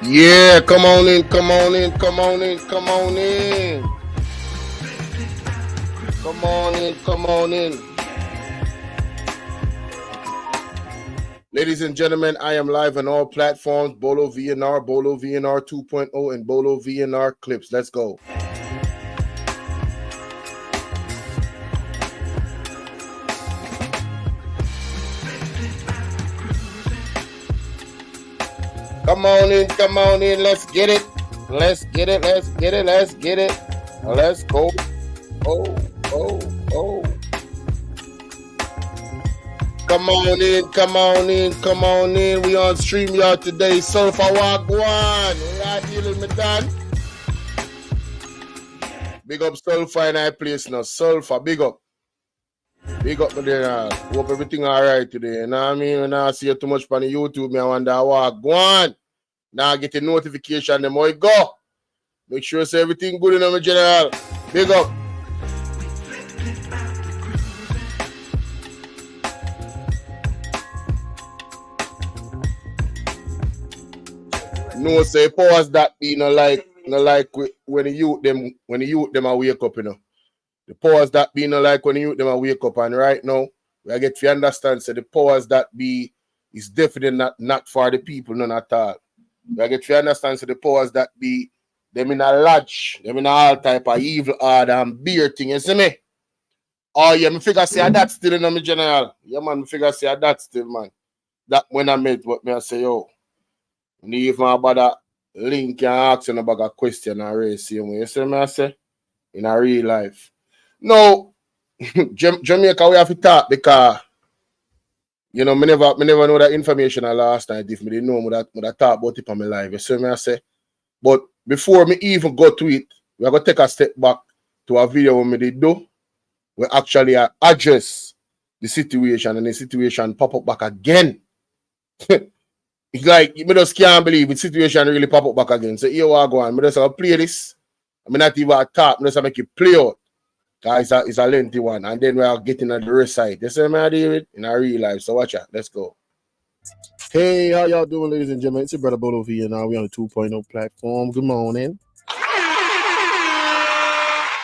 Yeah, come on in, come on in, come on in, come on in. Come on in, come on in. Ladies and gentlemen, I am live on all platforms, Bolo V&R, Bolo V&R 2.0, and Bolo V&R clips. Let's go. Come on in, let's get it. Let's get it, let's get it, let's get it. Let's go. Oh. Come on in, come on in, come on in. We on StreamYard today. Sulfur Walk One. We are dealing with that. Big up Sulfur in our place now. Sulfur, big up. Big up there. Hope everything alright today. You know what I mean? When I see you too much on the YouTube, I wonder walk one. Now get a notification, them how go. Make sure say everything good in my general. Big up. No say powers that be no like when the youth them a wake up, you know. The powers that be no like when the youth them a wake up, and right now we get to understand say the powers that be is definitely not for the people, none at all. We get to understand say the powers that be them in a lodge, them in all type of evil order and beer thing, you see me? Oh yeah, me figure say that still in my general. Yeah man, me figure say that still, man. That when I met what me I say, yo. Leave my brother link and ask you about a question and race you. You see me I say? In a real life. No, Jamaica we have to talk because you know, me never know that information last night. If me didn't know, would I talk about it on my live. You see me I say? But before me even go to it, we are gonna take a step back to a video when me did do. We actually address the situation and the situation pop up back again. It's like, me just can't believe the situation really pop up back again. So here we go on. Me just have to play this. I mean, not even a talk. Me just have to make it play out. Guys, it's a lengthy one. And then we are getting at the rest side. You see me, I do it in a real life. So watch out. Let's go. Hey, how y'all doing, ladies and gentlemen? It's your brother Bolo V&R. We on the 2.0 platform. Good morning.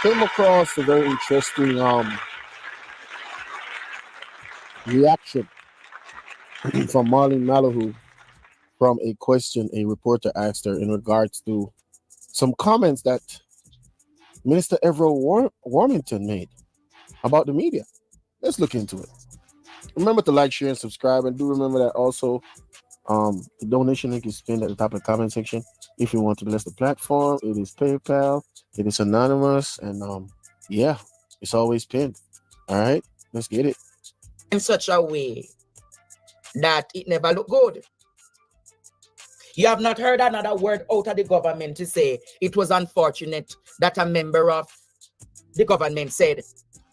Came across a very interesting reaction from Marley Malahoo from a question a reporter asked her in regards to some comments that Minister Everett Warmington made about the media. Let's look into it. Remember to like, share, and subscribe, and do remember that also the donation link is pinned at the top of the comment section. If you want to bless the platform, it is PayPal, it is anonymous, and yeah, it's always pinned. All right, let's get it. In such a way that it never looked good. You have not heard another word out of the government to say it was unfortunate that a member of the government said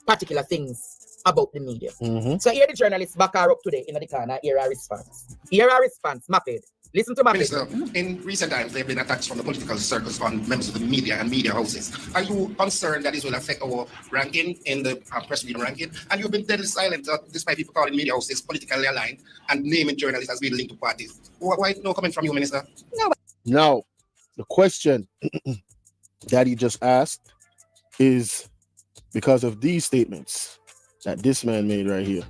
particular things about the media. So here the journalists back her up today in the corner, here a response. Here a response, Maped. Listen to Maped. Minister, in recent times, there have been attacks from the political circles on members of the media and media houses. Are you concerned that this will affect our ranking in the press freedom ranking? And you've been deadly silent despite people calling media houses politically aligned and naming journalists as being linked to parties. Why no comment from you, Minister? Now, the question that he just asked is because of these statements that this man made right here,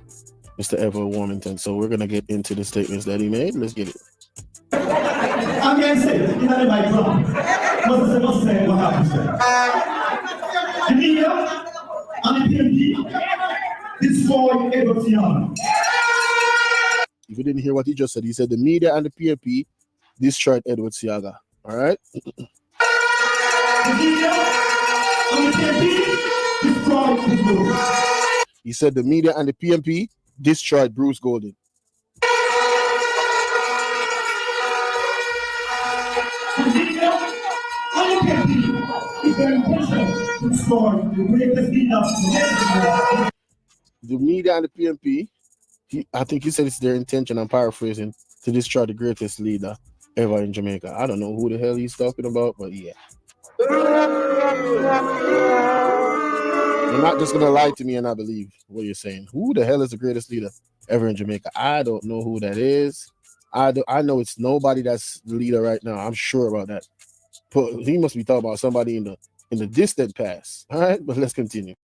Mr. Everett Warmington. So we're going to get into the statements that he made. Let's get it. I'm going to say, in the my drum, must say what happened. The media and the PMP destroy everything. If you didn't hear what he just said, he said the media and the PMP destroyed Edward Seaga. All right? The media and the PMP destroyed Bruce. He said the media and the PMP destroyed Bruce Golden. The media and the PMP is their intention to destroy the greatest leader. The media and the PMP, I think he said it's their intention, I'm paraphrasing, to destroy the greatest leader ever in Jamaica. I don't know who the hell he's talking about, but yeah. You're not just going to lie to me and I believe what you're saying. Who the hell is the greatest leader ever in Jamaica? I don't know who that is. I know it's nobody that's the leader right now. I'm sure about that. But he must be talking about somebody in the distant past. All right, but let's continue.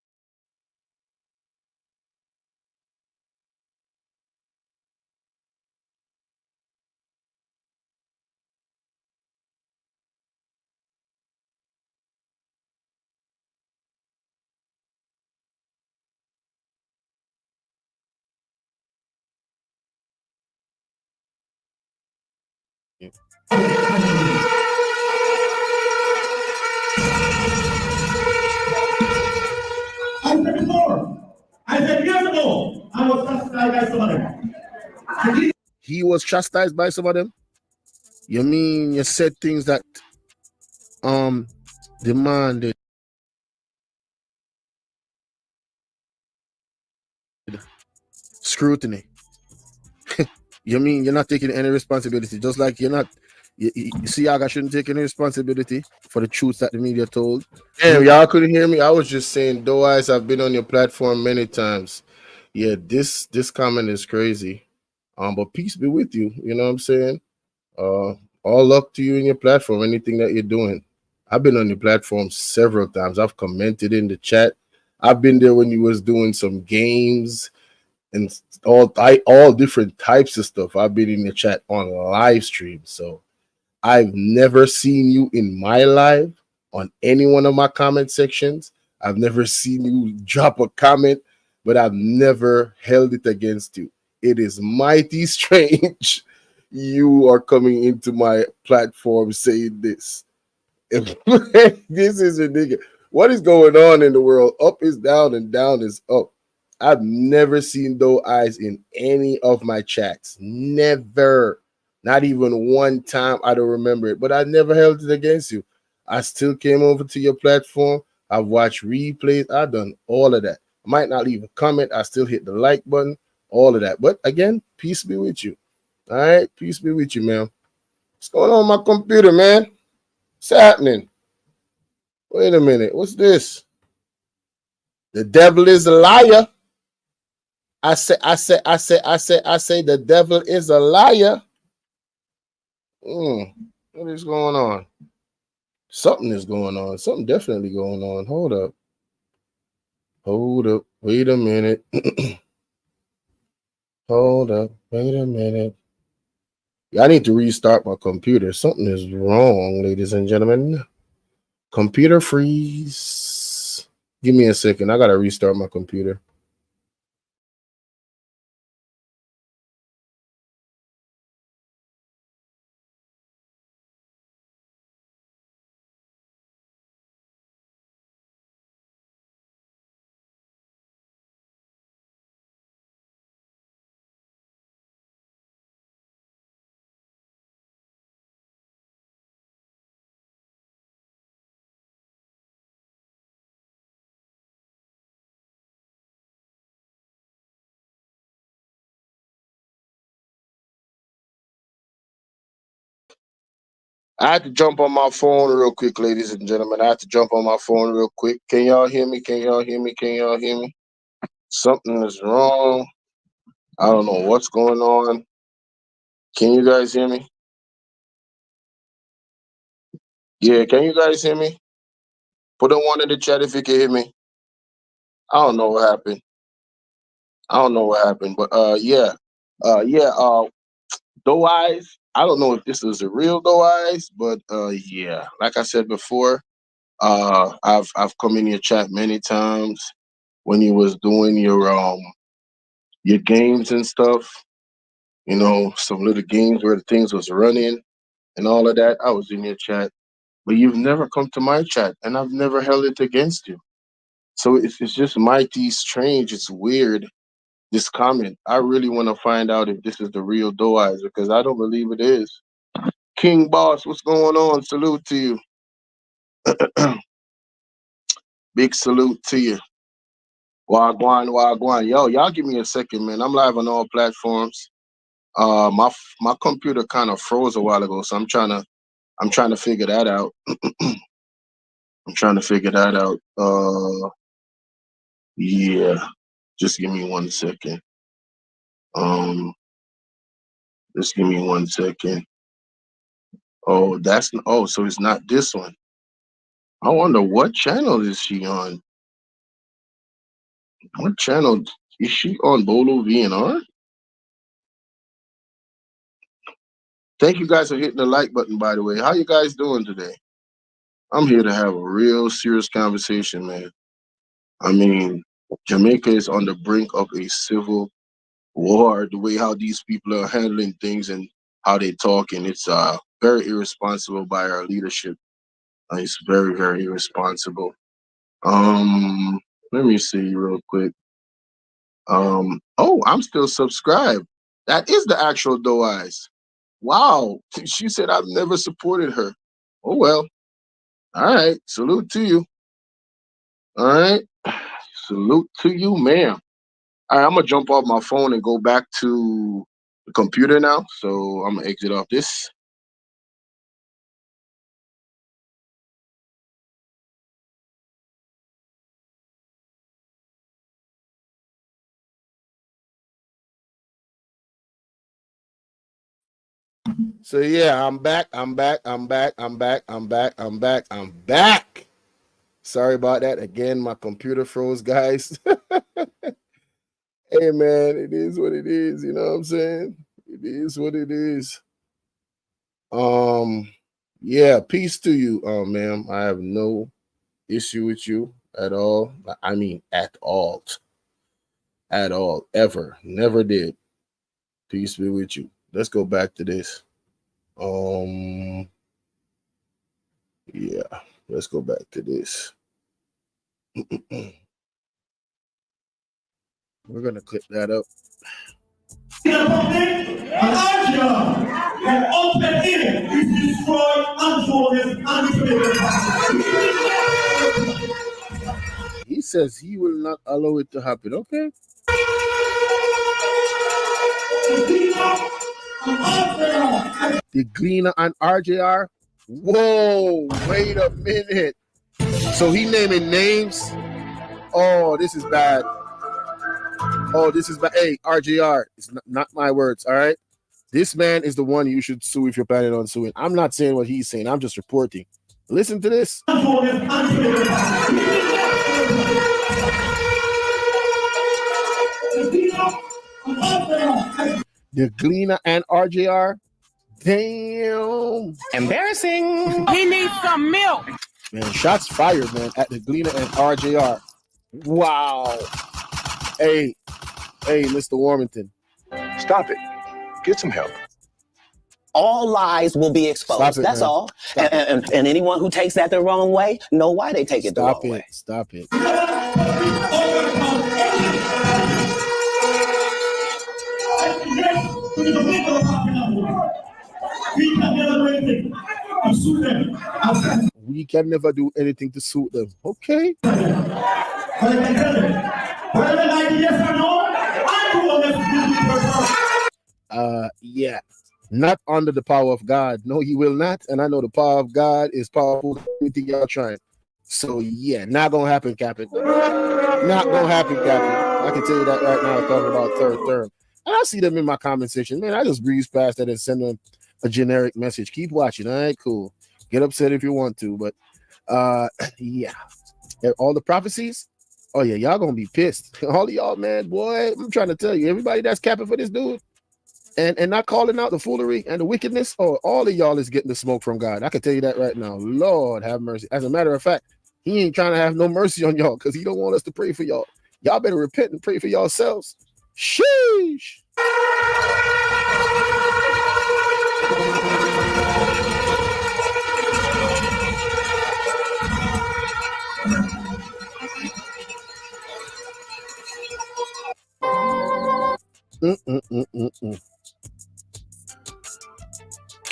Yeah. I said before, I said years ago, I was chastised by some of them. He was chastised by some of them. You mean you said things that demanded scrutiny? You mean you're not taking any responsibility? Just like you're not, you see, Yaga shouldn't take any responsibility for the truths that the media told. Damn, y'all couldn't hear me. I was just saying, though I've been on your platform many times. Yeah, this comment is crazy. But peace be with you. You know what I'm saying? All luck to you in your platform, anything that you're doing. I've been on your platform several times. I've commented in the chat. I've been there when you was doing some games and all different types of stuff. I've been in the chat on live stream. So I've never seen you in my live on any one of my comment sections. I've never seen you drop a comment, but I've never held it against you. It is mighty strange you are coming into my platform saying this. This is ridiculous. What is going on in the world? Up is down and down is up. I've never seen those eyes in any of my chats. Never. Not even one time. I don't remember it. But I never held it against you. I still came over to your platform. I've watched replays. I've done all of that. I might not leave a comment. I still hit the like button. All of that. But again, peace be with you. All right? Peace be with you, man. What's going on with my computer, man? What's happening? Wait a minute. What's this? The devil is a liar. I say, the devil is a liar. What is going on? Something is going on. Something definitely going on. Hold up. Hold up. Wait a minute. Hold up. Wait a minute. I need to restart my computer. Something is wrong, ladies and gentlemen. Computer freeze. Give me a second. I got to restart my computer. I had to jump on my phone real quick, ladies and gentlemen. I had to jump on my phone real quick. Can y'all hear me? Can y'all hear me? Can y'all hear me? Something is wrong. I don't know what's going on. Can you guys hear me? Yeah, can you guys hear me? Put a one in the chat if you can hear me. I don't know what happened. But yeah. Doe Eyes. I don't know if this is a real Doe Eyes, but yeah. Like I said before, I've come in your chat many times when you was doing your games and stuff. You know, some little games where the things was running and all of that. I was in your chat, but you've never come to my chat, and I've never held it against you. So it's just mighty strange. It's weird. This comment. I really want to find out if this is the real Doe Eyes because I don't believe it is. King Boss, what's going on? Salute to you. Big salute to you. Wagwan, wagwan. Yo, y'all give me a second, man. I'm live on all platforms. My computer kind of froze a while ago, so I'm trying to figure that out. Yeah. Just give me 1 second. Just give me 1 second. Oh, so it's not this one. I wonder what channel is she on? What channel is she on? Bolo V&R? Thank you guys for hitting the like button, by the way. How you guys doing today? I'm here to have a real serious conversation, man. I mean, Jamaica is on the brink of a civil war. The way how these people are handling things and how they talk, and it's very irresponsible by our leadership. It's very, very irresponsible. Let me see real quick. Oh, I'm still subscribed. That is the actual Doe Eyes. Wow. She said I've never supported her. Oh well. All right. Salute to you. All right. Salute to you, ma'am. All right, I'm gonna jump off my phone and go back to the computer now. So I'm gonna exit off this. So yeah, I'm back. Sorry about that. Again, my computer froze, guys. Hey man, it is what it is, you know what I'm saying? It is what it is. Yeah, peace to you, ma'am. I have no issue with you at all. I mean at all. At all. Ever. Never did. Peace be with you. Let's go back to this. Yeah, let's go back to this. We're gonna clip that up. He says he will not allow it to happen. Okay. The Gleaner and RJR. Whoa, wait a minute. So he naming names. Oh, this is bad. Oh, this is bad. Hey, RJR, it's not my words, all right? This man is the one you should sue if you're planning on suing. I'm not saying what he's saying. I'm just reporting. Listen to this. The Gleaner and RJR. Damn. Embarrassing. He needs some milk. Man, shots fired, man, at the Gleaner and RJR. Wow. Hey, Mr. Warmington. Stop it. Get some help. All lies will be exposed. It, that's man. all. And anyone who takes that the wrong way, know why they take it the wrong way. Stop it. We can never do anything to suit them. Okay. Yeah. Not under the power of God. No, he will not. And I know the power of God is powerful than anything y'all trying. So yeah, not gonna happen, Captain. Not gonna happen, Captain. I can tell you that right now, talking about third term. And I see them in my comment section. Man, I just breeze past that and send them a generic message. Keep watching. All right, cool. Get upset if you want to, but yeah. All the prophecies. Oh yeah, y'all gonna be pissed. All of y'all, man, boy. I'm trying to tell you, everybody that's capping for this dude and not calling out the foolery and the wickedness, all of y'all is getting the smoke from God. I can tell you that right now. Lord have mercy. As a matter of fact, he ain't trying to have no mercy on y'all because he don't want us to pray for y'all. Y'all better repent and pray for yourselves. Sheesh.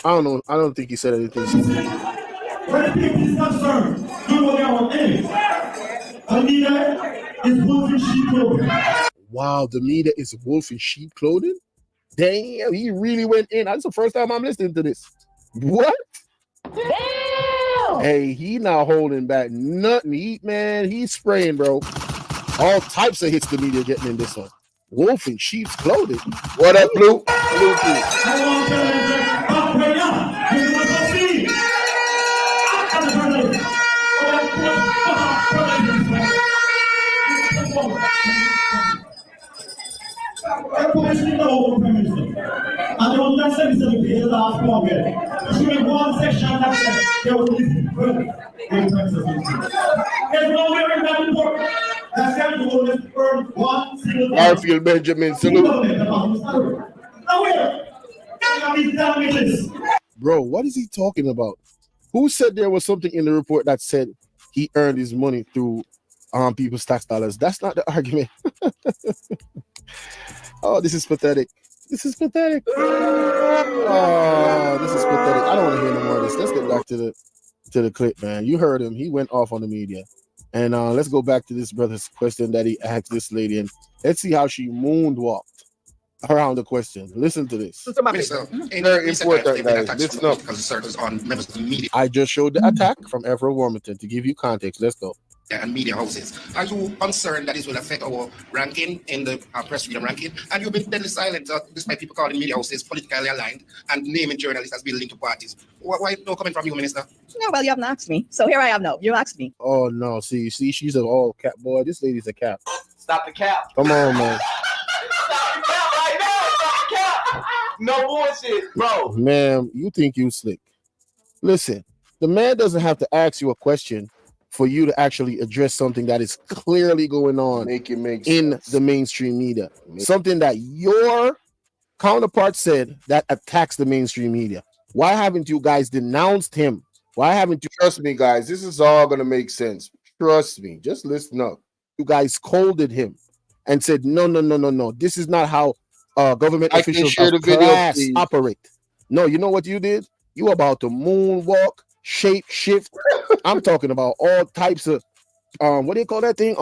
I don't know. I don't think he said anything. When people is concerned, do what they want is wolf in sheep clothing. Wow, the media is wolf in sheep clothing? Damn, he really went in. That's the first time I'm listening to this. What? Damn! Hey, he not holding back nothing. He's spraying, bro. All types of hits the media getting in this one. Wolf in sheep's clothing. What up, Blue? Blue, Blue. I want to tell them that back right now. You must not see. After the president. And they will not send this to the last moment. She made one section that said they will listen. There's no way in that report that said you will burn one single Garfield Benjamin, salute. Bro, what is he talking about? Who said there was something in the report that said he earned his money through people's tax dollars? That's not the argument. Oh, this is pathetic. This is pathetic. Oh, this is pathetic. I don't want to hear no more of this. Let's get back to the clip, man. You heard him. He went off on the media. And let's go back to this brother's question that he asked this lady, and let's see how she moonwalked around the question. Listen to this. Very important, guys. Listen up. I just showed the attack from Ephraim Warmington to give you context. Let's go. And media houses. Are you concerned that this will affect our ranking in the press freedom ranking? And you've been deadly silent despite people calling media houses politically aligned and naming journalists as being linked to parties. Why no comment from you, Minister? No, well, you haven't asked me. So here I am now. You asked me. Oh, no. See, she's an all cap. Boy, this lady's a cap. Stop the cap. Come on, man. Stop the cap right now. Stop the cap. No bullshit, bro. Ma'am, you think you slick. Listen, the man doesn't have to ask you a question for you to actually address something that is clearly going on in the mainstream media. Something that your counterpart said that attacks the mainstream media. Why haven't you guys denounced him? Why haven't you? Trust me, guys. This is all going to make sense. Trust me. Just listen up. You guys scolded him and said, no. This is not how government officials of class operate. No, you know what you did? You about to moonwalk, shape shift. I'm talking about all types of what do you call that thing?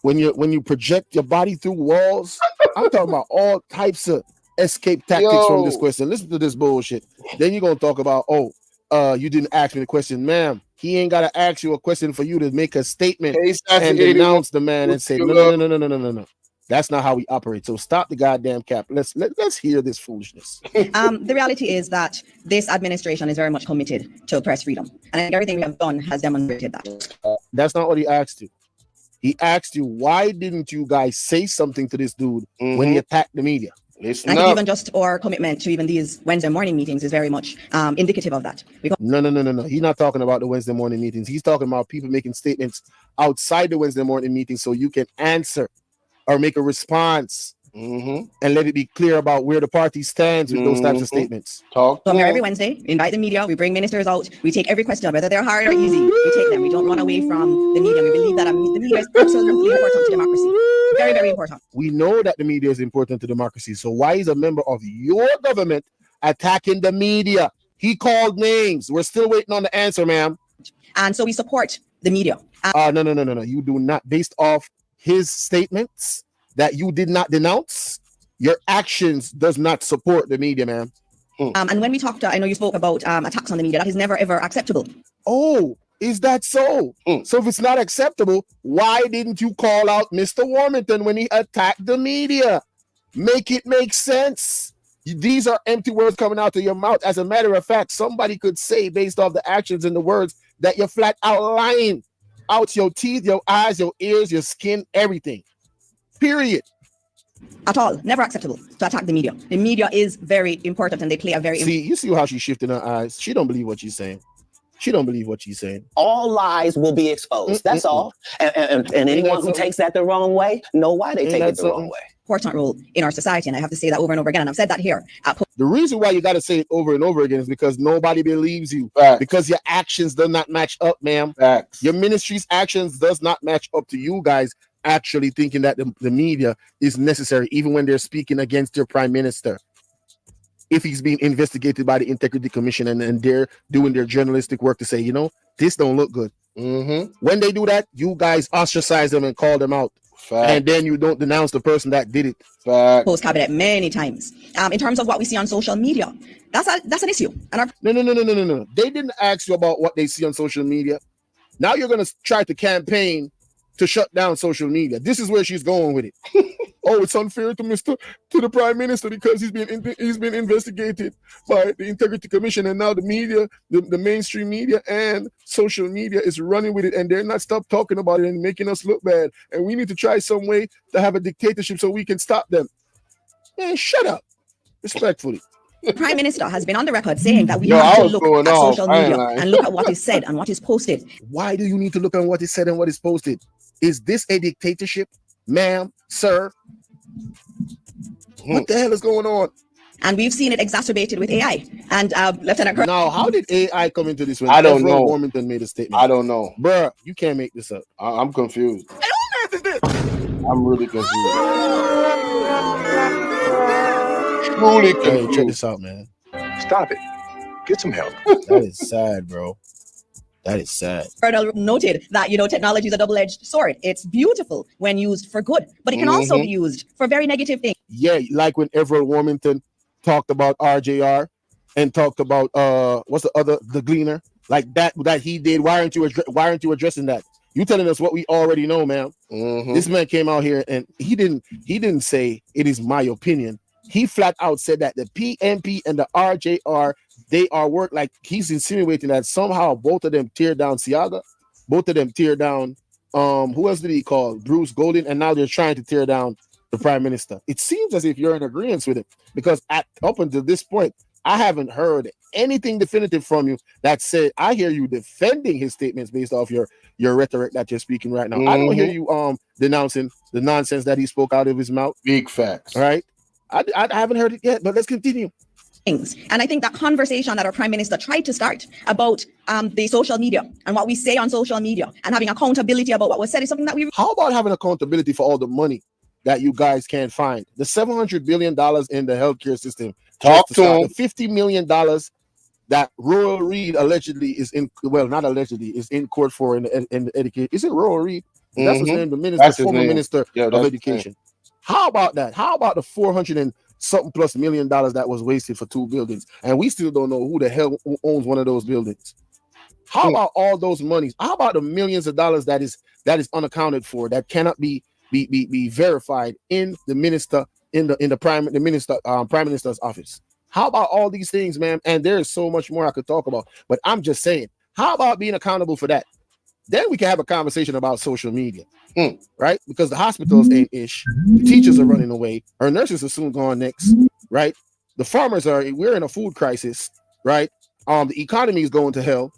When you project your body through walls. I'm talking about all types of escape tactics from this question. Listen to this bullshit. Then you're gonna talk about, you didn't ask me the question, ma'am. He ain't gotta ask you a question for you to make a statement and denounce the man and say no. That's not how we operate. So stop the goddamn cap. Let's hear this foolishness. The reality is that this administration is very much committed to press freedom, and everything we have done has demonstrated that. That's not what he asked you. He asked you, why didn't you guys say something to this dude when he attacked the media? I think even just our commitment to even these Wednesday morning meetings is very much indicative of that. No. He's not talking about the Wednesday morning meetings. He's talking about people making statements outside the Wednesday morning meetings so you can answer or make a response and let it be clear about where the party stands with those types of statements. So I'm here every Wednesday, invite the media, we bring ministers out, we take every question, whether they're hard or easy, we take them. We don't run away from the media. We believe that the media is absolutely important to democracy. Very, very important. We know that the media is important to democracy. So why is a member of your government attacking the media? He called names. We're still waiting on the answer, ma'am. And so we support the media. No. You do not, based off his statements that you did not denounce, your actions does not support the media, man. And when we talked, I know you spoke about attacks on the media. That is never ever acceptable. Oh, is that so? So if it's not acceptable, why didn't you call out Mr. Warmington when he attacked the media? Make it make sense. These are empty words coming out of your mouth. As a matter of fact, somebody could say, based off the actions and the words, that you're flat out lying out your teeth, your eyes, your ears, your skin, everything. Period. At all. Never acceptable to attack the media. The media is very important and they play a very you see how she's shifting her eyes. She don't believe what she's saying. She don't believe what she's saying. All lies will be exposed. That's all. And anyone who takes that the wrong way, know why they take it the wrong way. Important role in our society, and I have to say that over and over again, and I've said that here. The reason why you got to say it over and over again is because nobody believes you. Because your actions do not match up, ma'am. Your ministry's actions does not match up to you guys actually thinking that the media is necessary, even when they're speaking against your prime minister. If he's being investigated by the Integrity Commission and they're doing their journalistic work to say, this don't look good. When they do that, you guys ostracize them and call them out. And then you don't denounce the person that did it. Post cabinet many times. In terms of what we see on social media, that's an issue. And No. They didn't ask you about what they see on social media. Now you're going to try to campaign to shut down social media. This is where she's going with it. oh, it's unfair to the Prime Minister because he's been investigated by the Integrity Commission, and now the media, the mainstream media and social media is running with it, and they're not stop talking about it and making us look bad. And we need to try some way to have a dictatorship so we can stop them. Man, shut up. Respectfully. The Prime Minister has been on the record saying that we have to look at social media and look at what is said and what is posted. Why do you need to look at what is said and what is posted? Is this a dictatorship, ma'am, sir? What the hell is going on? And we've seen it exacerbated with AI. And Lieutenant Colonel. Now, how did AI come into this? When I don't know. Warmington made a statement. I don't know. Bruh, you can't make this up. I'm confused. I'm really confused. Truly confused. Hey, check this out, man. Stop it. Get some help. That is sad, bro. That is sad. Colonel noted that, technology is a double-edged sword. It's beautiful when used for good, but it can also be used for very negative things. Yeah, like when Everett Warmington talked about RJR and talked about what's the Gleaner, like that he did. Why aren't you addressing that? You telling us what we already know, man. This man came out here and he didn't say it is my opinion. He flat out said that the PNP and the RJR, they are work like he's insinuating that somehow both of them tear down Siaga, both of them tear down who else did he call? Bruce Golding, and now they're trying to tear down the Prime Minister. It seems as if you're in agreement with it, because up until this point, I haven't heard anything definitive from you that said I hear you defending his statements based off your rhetoric that you're speaking right now. I don't hear you denouncing the nonsense that he spoke out of his mouth. Big facts. All right. I haven't heard it yet, but let's continue. Things. And I think that conversation that our Prime Minister tried to start about the social media and what we say on social media and having accountability about what was said is something that we... How about having accountability for all the money that you guys can't find? The $700 billion in the healthcare system. Talk to him. The $50 million that Royal Reed allegedly is in, well, not allegedly, is in court for in the education. Is it Royal Reed? That's his name, the minister, former minister of education. How about that? How about the $400 and something plus $1 million that was wasted for 2 buildings? And we still don't know who the hell owns one of those buildings. How about all those monies? How about the millions of dollars that is unaccounted for, that cannot be verified in the minister, in the prime minister's office? How about all these things, man? And there is so much more I could talk about, but I'm just saying, how about being accountable for that? Then we can have a conversation about social media, right? Because the hospitals ain't ish. The teachers are running away. Our nurses are soon gone next, right? The farmers we're in a food crisis, right? The economy is going to hell.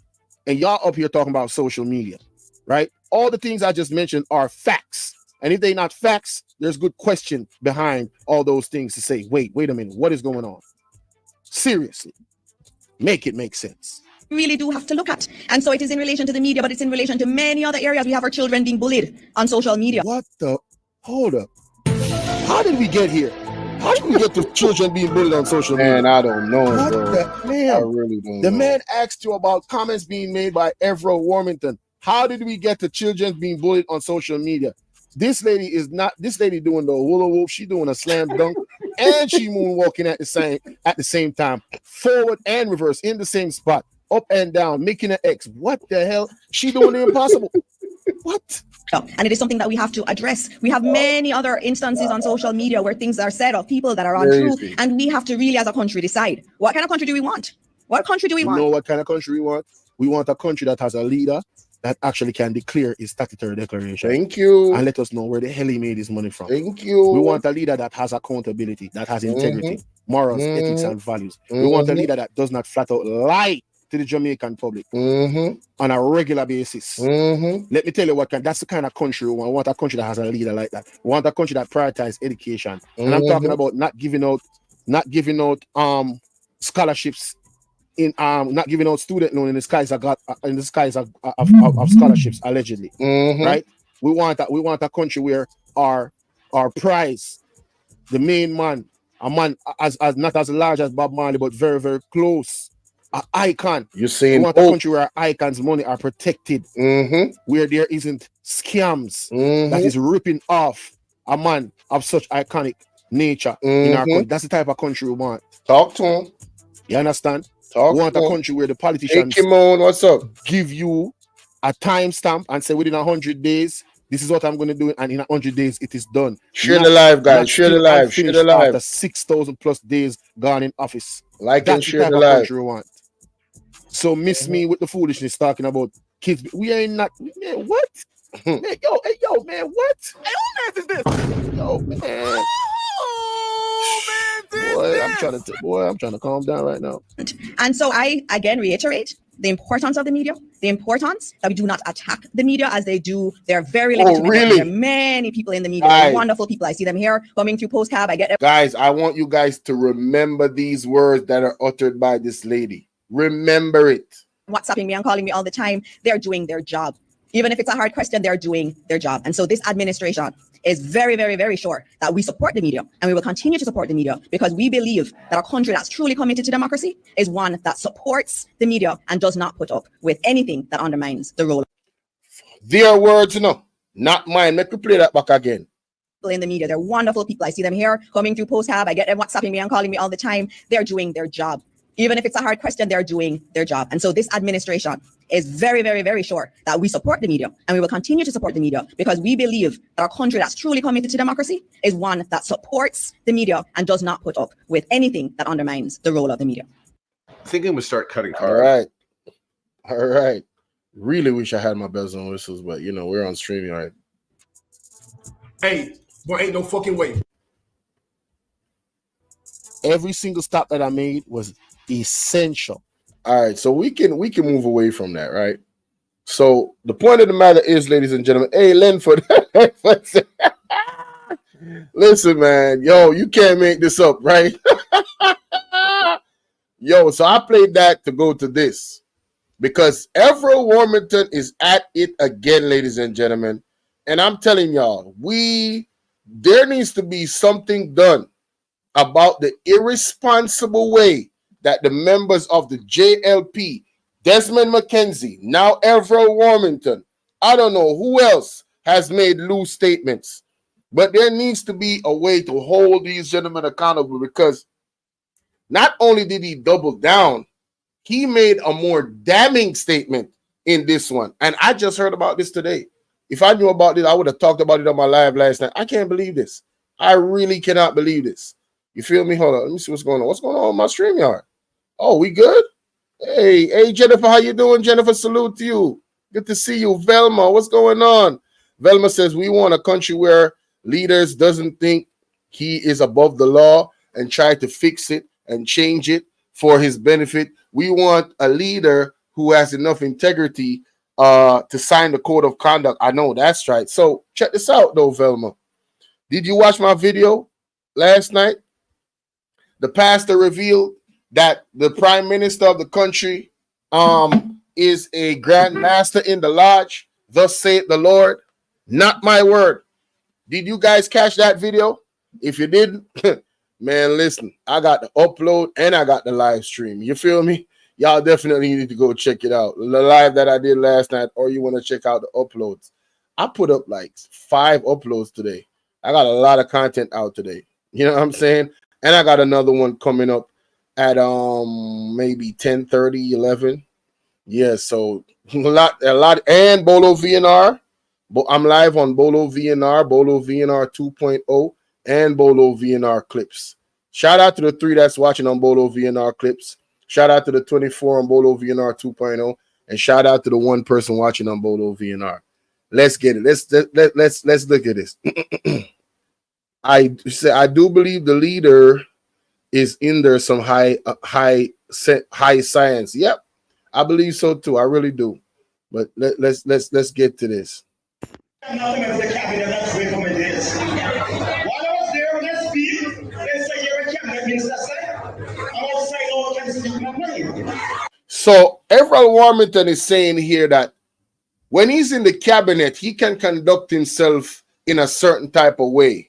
And y'all up here talking about social media, right? All the things I just mentioned are facts. And if they're not facts, there's good question behind all those things to say, wait a minute, what is going on? Seriously, make it make sense. Really do have to look at. And so it is in relation to the media, but it's in relation to many other areas. We have our children being bullied on social media. What the? Hold up. How did we get here? How did we get to children being bullied on social media? Man, I don't know, what bro. The, man, I really don't the know. man asked you about comments being made by Everett Warmington. How did we get to children being bullied on social media? This lady doing the hula whoop. She doing a slam dunk and she moonwalking at the same time, forward and reverse in the same spot, up and down, making an X. What the hell? She doing the impossible. What? And it is something that we have to address. We have many other instances on social media where things are said of people that are untrue, and we have to really, as a country, decide what kind of country do we want? What country do we want? You know what kind of country we want? We want a country that has a leader that actually can declare his statutory declaration. Thank you. And let us know where the hell he made his money from. Thank you. We want a leader that has accountability, that has integrity, morals, ethics, and values. We want a leader that does not flat out lie to the Jamaican public on a regular basis. Let me tell you that's the kind of country we want. We want a country that has a leader like that. We want a country that prioritizes education. And I'm talking about not giving out scholarships, not giving out student loan in the skies of scholarships, allegedly. Right? We want a country where our prize, the main man, a man as not as large as Bob Marley, but very, very close, an icon. You're saying we want a country where icons' money are protected, where there isn't scams that is ripping off a man of such iconic nature in our country. That's the type of country we want. Talk to him. You understand? We want a country where the politicians what's up? give you a timestamp and say within 100 days This is what I'm going to do, and in 100 days it is done. Share the live, guys. Share the live. Share the live. After 6,000 plus days gone in office. Like and share the live. live. We want. So miss me with the foolishness talking about kids. We ain't not. Man, what? Man, yo, man, what? Hey, who is this? Yo, man. I'm trying to calm down right now. And so I again reiterate the importance of the media, the importance that we do not attack the media as they do. They're very limited. Really? There are many people in the media, they're wonderful people. I see them here coming through postcab. I get them. Guys, I want you guys to remember these words that are uttered by this lady. Remember it. WhatsApping me and calling me all the time. They're doing their job. Even if it's a hard question, they're doing their job. And so this administration is very, very, very sure that we support the media, and we will continue to support the media, because we believe that a country that's truly committed to democracy is one that supports the media and does not put up with anything that undermines the role. Their words, no, not mine. Let me play that back again. In the media, they're wonderful people. I see them here coming through postcab. I get them WhatsApping me and calling me all the time. They're doing their job. Even if it's a hard question, they're doing their job. And so this administration is very, very, very sure that we support the media, and we will continue to support the media, because we believe that a country that's truly committed to democracy is one that supports the media and does not put up with anything that undermines the role of the media. Thinking we start cutting cards. All right. Really wish I had my bells and whistles, but you know, we're on streaming, right? Hey, boy, ain't no fucking way. Every single stop that I made was essential. All right, so we can move away from that, right? So the point of the matter is, ladies and gentlemen, hey, Lenford, listen, man, yo, you can't make this up, right? Yo, so I played that to go to this, because Everett Warmington is at it again, ladies and gentlemen, and I'm telling y'all, there needs to be something done about the irresponsible way that the members of the JLP, Desmond McKenzie, now Everett Warmington, I don't know who else has made loose statements, but there needs to be a way to hold these gentlemen accountable, because not only did he double down, he made a more damning statement in this one. And I just heard about this today. If I knew about this, I would have talked about it on my live last night. I can't believe this. I really cannot believe this. You feel me? Hold on. Let me see what's going on. What's going on with my StreamYard? Oh, we good? Hey, Jennifer, how you doing? Jennifer, salute to you. Good to see you. Velma, what's going on? Velma says, we want a country where leaders doesn't think he is above the law and try to fix it and change it for his benefit. We want a leader who has enough integrity to sign the code of conduct. I know, that's right. So check this out, though, Velma. Did you watch my video last night? The pastor revealed that the prime minister of the country is a grand master in the lodge. Thus saith the Lord, not my word. Did you guys catch that video? If you didn't, man, listen, I got the upload and I got the live stream. You feel me? Y'all definitely need to go check it out. The live that I did last night, or you want to check out the uploads. I put up like 5 uploads today. I got a lot of content out today. You know what I'm saying? And I got another one coming up at maybe 10:30, 11. Yeah, so a lot, and Bolo V&R. I'm live on Bolo V&R, Bolo V&R 2.0, and Bolo V&R clips. Shout out to the 3 that's watching on Bolo V&R clips. Shout out to the 24 on Bolo V&R 2.0, and shout out to the 1 person watching on Bolo V&R. Let's get it. Let's look at this. I do believe the leader is in there some high science. Yep, I believe so too. I really do. But let's get to this. Nothing as the cabinet that's recommendations. While I was there when I speak, they say you're a cabinet minister, sir. I'm outside all can speak my mind. So Everett Warmington is saying here that when he's in the cabinet, he can conduct himself in a certain type of way.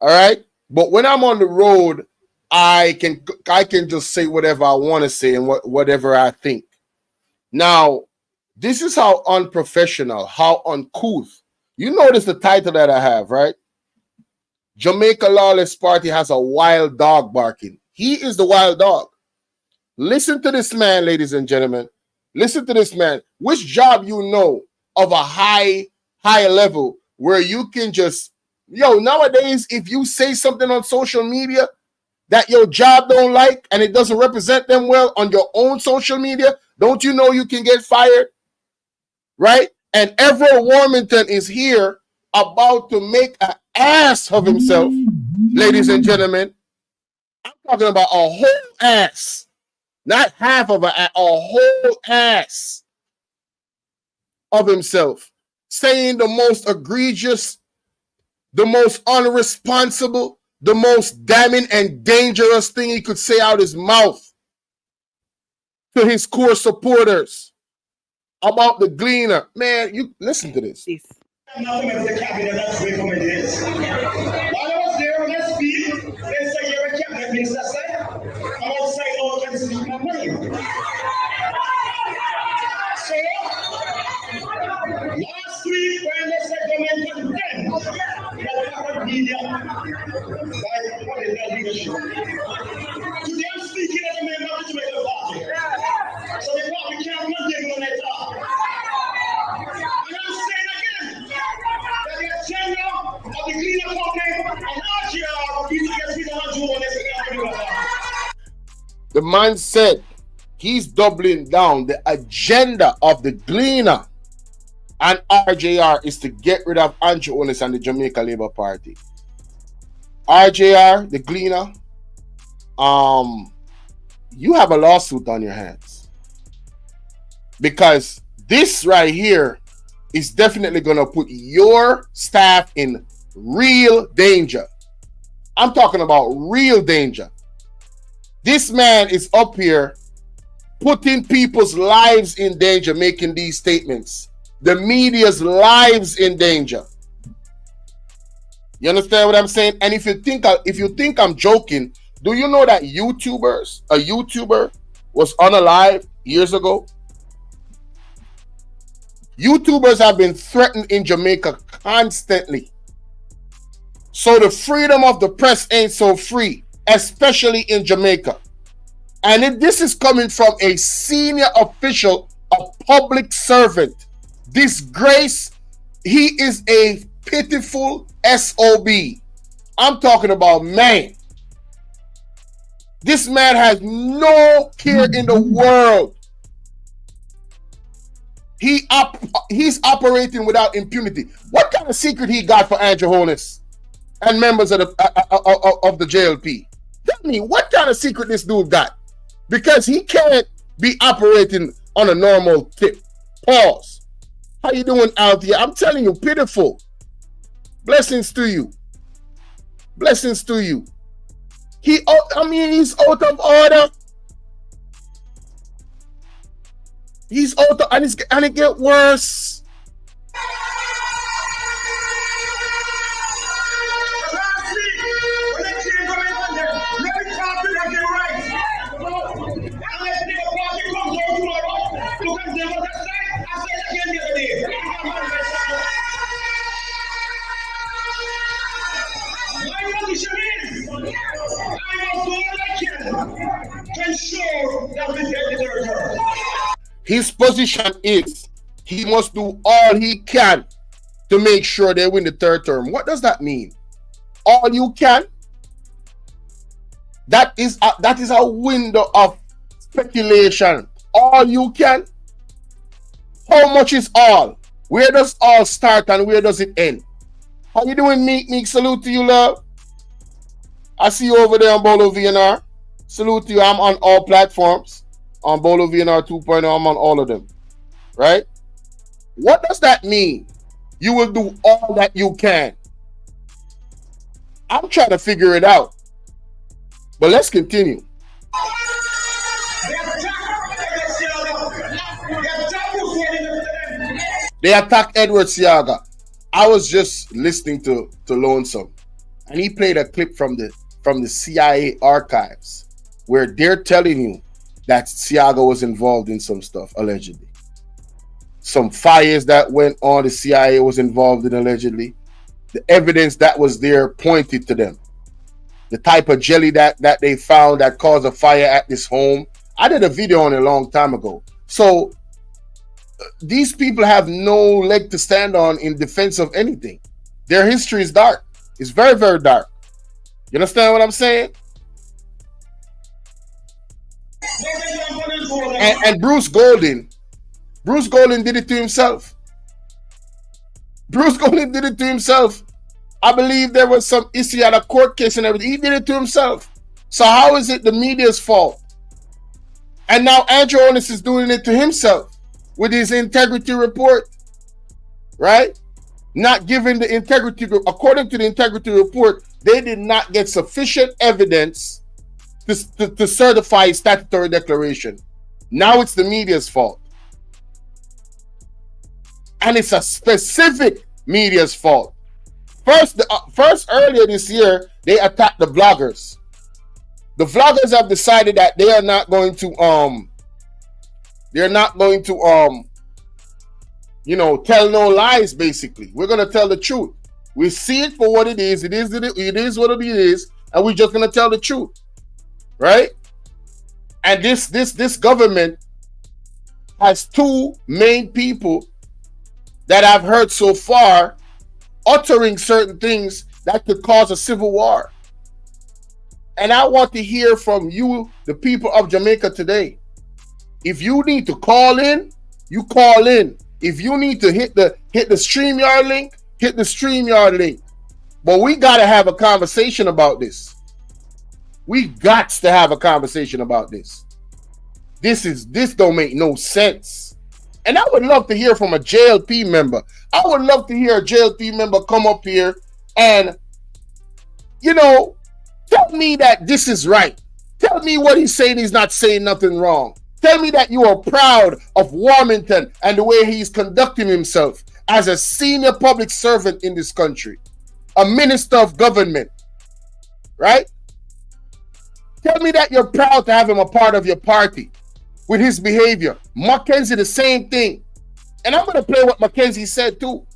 All right. But when I'm on the road, I can just say whatever I want to say and whatever I think. Now, this is how unprofessional, how uncouth. You notice the title that I have, right? Jamaica Lawless Party has a wild dog barking. He is the wild dog. Listen to this man, ladies and gentlemen. Listen to this man. Which job you know of a high level where you can just, nowadays, if you say something on social media that your job don't like and it doesn't represent them well on your own social media, don't you know you can get fired? Right? And Everett Warmington is here about to make an ass of himself, ladies and gentlemen. I'm talking about a whole ass, not half of a whole ass of himself, saying the most egregious, the most unresponsible, the most damning and dangerous thing he could say out his mouth to his core supporters about the Gleaner. Man, you listen to this. Nothing of the cabinet that's recommended. While I was there, when I speak, they say you're a cabinet minister, sir. I'm outside all can speak my mind. So, last week, when they said government condemned the corporate media by political leadership, today I'm speaking as a member of the Jamaica party. So the party can't condemn when they talk. And I'm saying again, that the agenda of the Gleaner Company and RGR is to get rid of Andrew on this. The man said he's doubling down. The agenda of the Gleaner and RJR is to get rid of Andrew Honest and the Jamaica Labour Party. RJR, the Gleaner, you have a lawsuit on your hands. Because this right here is definitely going to put your staff in real danger. I'm talking about real danger. This man is up here putting people's lives in danger, making these statements. The media's lives in danger. You understand what I'm saying? And if you think I'm joking, do you know that a YouTuber was unalive years ago? YouTubers have been threatened in Jamaica constantly. So the freedom of the press ain't so free, especially in Jamaica. And this is coming from a senior official, a public servant. Disgrace. He is a pitiful SOB. I'm talking about, man. This man has no care in the world. He's operating without impunity. What kind of secret he got for Andrew Honest and members of the JLP? Tell me, what kind of secret this dude got? Because he can't be operating on a normal tip. Pause. How you doing out here? I'm telling you, pitiful. Blessings to you. Blessings to you. He's out of order. He's out of, and it get worse. His position is he must do all he can to make sure they win the third term. What does that mean? All you can? That is a window of speculation. All you can? How much is all? Where does all start and where does it end? How you doing, Meek? Salute to you, love. I see you over there on Bolo V&R. Salute to you. I'm on all platforms. On Bolo V&R 2.0, I'm on all of them. Right? What does that mean? You will do all that you can. I'm trying to figure it out. But let's continue. They attacked Edward Siaga. I was just listening to Lonesome, and he played a clip from the CIA archives where they're telling you that Siaga was involved in some stuff, allegedly. Some fires that went on, the CIA was involved in, allegedly. The evidence that was there pointed to them. The type of jelly that they found that caused a fire at this home. I did a video on it a long time ago. So these people have no leg to stand on in defense of anything. Their history is dark. It's very, very dark. You understand what I'm saying? And Bruce Golden did it to himself. Bruce Golden did it to himself. I believe there was some issue at a court case and everything. He did it to himself. So how is it the media's fault? And now Andrew Onus is doing it to himself with his integrity report, right? Not giving the integrity, according to the integrity report, they did not get sufficient evidence to certify a statutory declaration. Now it's the media's fault. And it's a specific media's fault. First, earlier this year, they attacked the vloggers. The vloggers have decided that they are not going to tell no lies. Basically, we're going to tell the truth. We see it for what it is. It is what it is, and we're just going to tell the truth, right? And this government has two main people that I've heard so far uttering certain things that could cause a civil war. And I want to hear from you, the people of Jamaica today. If you need to call in, you call in. If you need to hit the StreamYard link, hit the StreamYard link. But we got to have a conversation about this. We got to have a conversation about this. This don't make no sense. And I would love to hear from a JLP member. I would love to hear a JLP member come up here and, tell me that this is right. Tell me what he's saying. He's not saying nothing wrong. Tell me that you are proud of Warmington and the way he's conducting himself as a senior public servant in this country, a minister of government, right? Tell me that you're proud to have him a part of your party with his behavior. Mackenzie, the same thing. And I'm going to play what Mackenzie said too,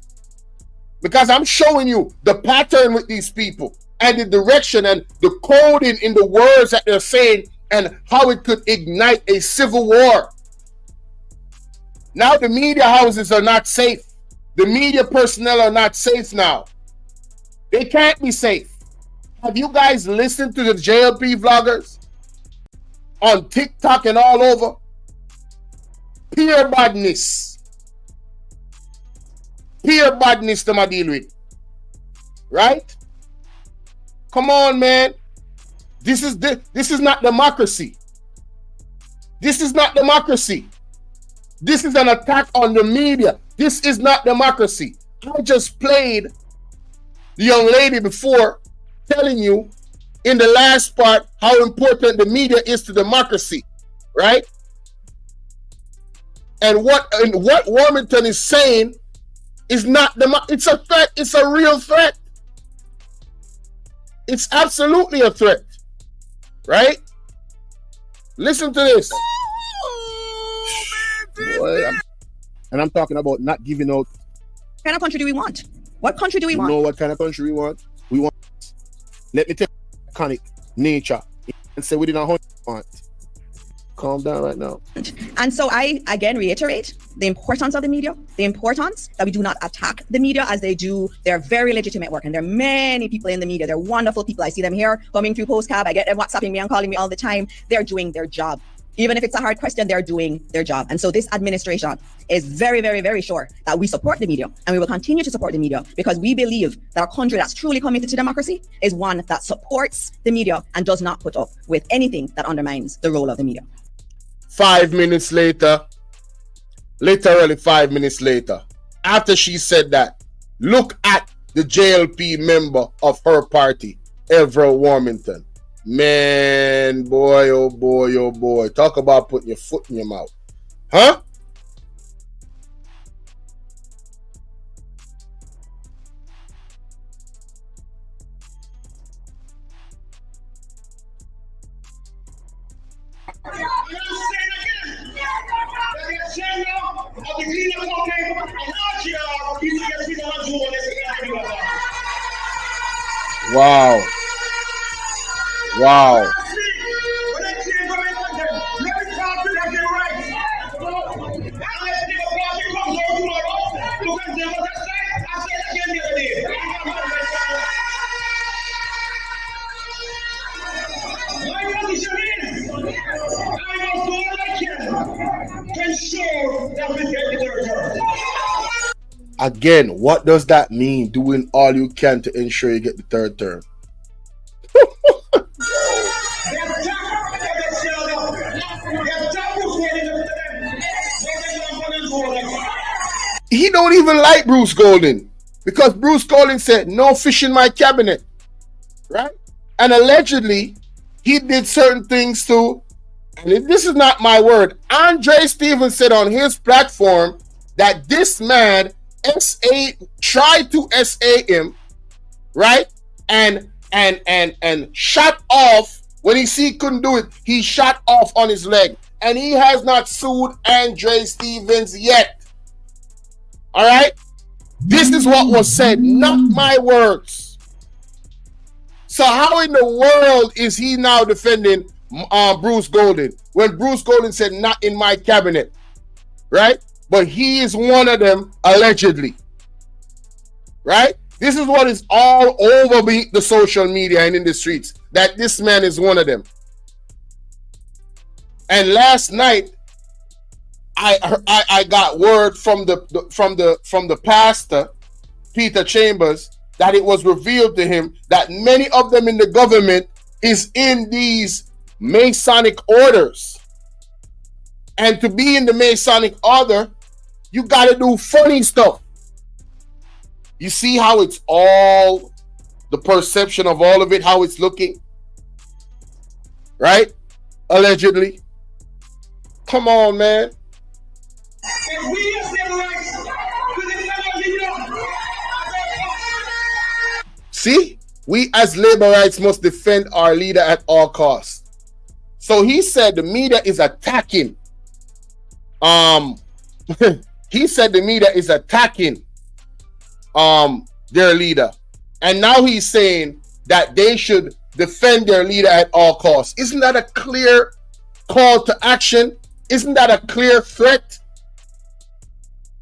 because I'm showing you the pattern with these people and the direction and the coding in the words that they're saying and how it could ignite a civil war. Now the media houses are not safe. The media personnel are not safe now. They can't be safe. Have you guys listened to the JLP vloggers on TikTok and all over? Pure badness. Pure badness to my deal with. Right? Come on, man. This is not democracy. This is not democracy. This is an attack on the media. This is not democracy. I just played the young lady before telling you in the last part how important the media is to democracy, right? And what Warmington is saying is not it's a threat. It's a real threat. It's absolutely a threat, right? Listen to this. Boy, I'm talking about not giving out. What kind of country do we want? What country do we want? You know what kind of country we want? We want. Let me tell you, iconic nature. And say we didn't want. Calm down right now. And so I again reiterate the importance of the media, the importance that we do not attack the media as they do their very legitimate work. And there are many people in the media. They're wonderful people. I see them here coming through Postcab. I get them WhatsApping me and calling me all the time. They're doing their job. Even if it's a hard question, they're doing their job. And so this administration is very, very, very sure that we support the media and we will continue to support the media because we believe that a country that's truly committed to democracy is one that supports the media and does not put up with anything that undermines the role of the media. 5 minutes later, literally 5 minutes later, after she said that, look at the JLP member of her party, Everett Warmington. Man, boy, oh boy, oh boy. Talk about putting your foot in your mouth. Huh? Wow. Wow. ensure that we get the third term. Again, what does that mean? Doing all you can to ensure you get the third term. He don't even like Bruce Golden because Bruce Golden said no fish in my cabinet, right? And allegedly he did certain things too. And this is not my word. Andre Stevens said on his platform that this man tried to SA him, right? And shot off when he couldn't do it. He shot off on his leg, and he has not sued Andre Stevens yet. All right, this is what was said, not my words. So how in the world is he now defending Bruce Golden when Bruce Golden said not in my cabinet, right? But he is one of them allegedly, right? This is what is all over the social media and in the streets, that this man is one of them. And last night, I got word from the pastor, Peter Chambers, that it was revealed to him that many of them in the government is in these Masonic orders. And to be in the Masonic order, you got to do funny stuff. You see how it's all the perception of all of it, how it's looking, right? Allegedly. Come on, man. See, we as labor rights must defend our leader at all costs. So he said the media is attacking. He said the media is attacking their leader. And now he's saying that they should defend their leader at all costs. Isn't that a clear call to action? Isn't that a clear threat